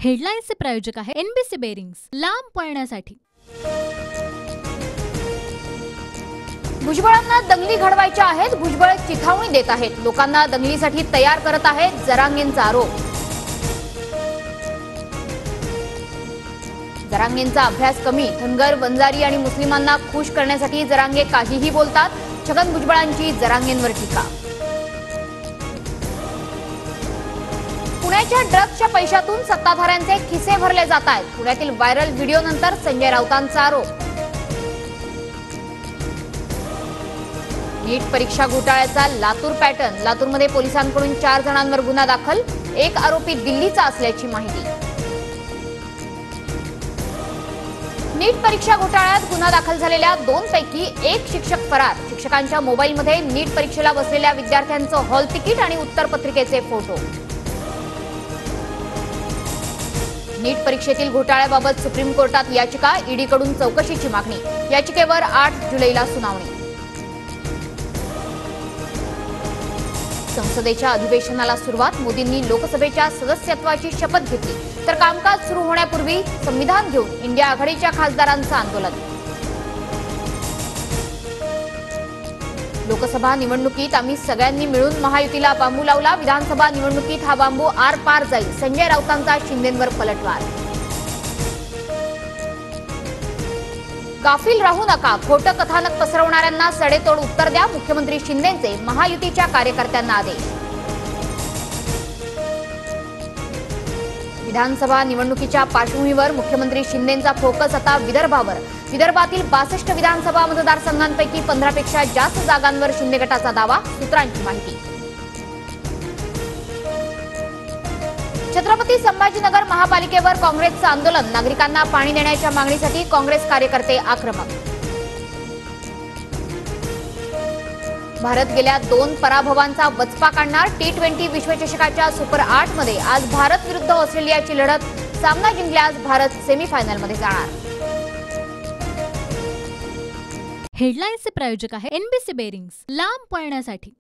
हेडलाईन्सचे प्रायोजक आहे NBC bearings, लांब पळण्यासाठी। भुजबळांना दंगली घडवायच्या आहेत, भुजबळ चिथावणी देत आहेत, लोकांना दंगलीसाठी तयार करत आहेत, जरांगेंचा आरोप। जरांगेंचा अभ्यास कमी, धनगर, वंजारी आणि मुस्लिमांना खुश करण्यासाठी जरांगे काहीही बोलतात, छगन भुजबळांची जरांगेंवर टीका। पुण्याच्या ड्रग्सच्या पैशातून सत्ताधाऱ्यांचे खिसे भरले जात आहेत, पुण्यातील व्हायरल व्हिडिओनंतर संजय राऊतांचा आरोप। नीट परीक्षा घोटाळ्याचा लातूर पॅटर्न, लातूरमध्ये पोलिसांकडून 4 जणांवर गुन्हा दाखल, एक आरोपी दिल्लीचा असल्याची माहिती। नीट परीक्षा घोटाळ्यात गुन्हा दाखल झालेल्या 2 पैकी एक शिक्षक फरार, शिक्षकांच्या मोबाईलमध्ये नीट परीक्षेला बसलेल्या विद्यार्थ्यांचं हॉल तिकीट आणि उत्तरपत्रिकेचे फोटो। नीट परीक्षेतील घोटाळ्याबाबत सुप्रीम कोर्टात याचिका, ईडीकडून चौकशीची मागणी, याचिकेवर 8 जुलैला सुनावणी। संसदेच्या अधिवेशनाला सुरुवात, मोदींनी लोकसभेच्या सदस्यत्वाची शपथ घेतली, तर कामकाज सुरू होण्यापूर्वी संविधान घेऊन इंडिया आघाडीच्या खासदारांचं आंदोलन। लोकसभा निवडणुकीत आम्ही सगळ्यांनी मिळून महायुतीला बांबू लावला, विधानसभा निवडणुकीत हा बांबू आर पार जाईल, संजय राऊतांचा शिंदेंवर पलटवार। गाफील राहू नका, खोटं कथानक पसरवणाऱ्यांना सडेतोड उत्तर द्या, मुख्यमंत्री शिंदेंचे महायुतीच्या कार्यकर्त्यांना आदेश। विधानसभा निवडणुकीच्या पार्श्वभूमीवर मुख्यमंत्री शिंदेंचा फोकस आता विदर्भावर, विदर्भातील 62 विधानसभा मतदारसंघांपैकी 15 पेक्षा जास्त जागांवर शिंदे गटाचा दावा, सूत्रांची माहिती। छत्रपती संभाजीनगर महापालिकेवर काँग्रेसचं आंदोलन, नागरिकांना पाणी देण्याच्या मागणीसाठी काँग्रेस कार्यकर्ते आक्रमक। भारत गेल्या 2 पराभवांचा वचपा काढणार, T20 विश्वचषकाच्या सुपर 8 मध्ये आज भारत विरुद्ध ऑस्ट्रेलियाची लढत, सामना जिंकल्यास भारत सेमीफायनलमध्ये जाणार। हेडलाईन्सचे प्रायोजक आहे एनबीसी बेरिंग्स, लांब पळण्यासाठी।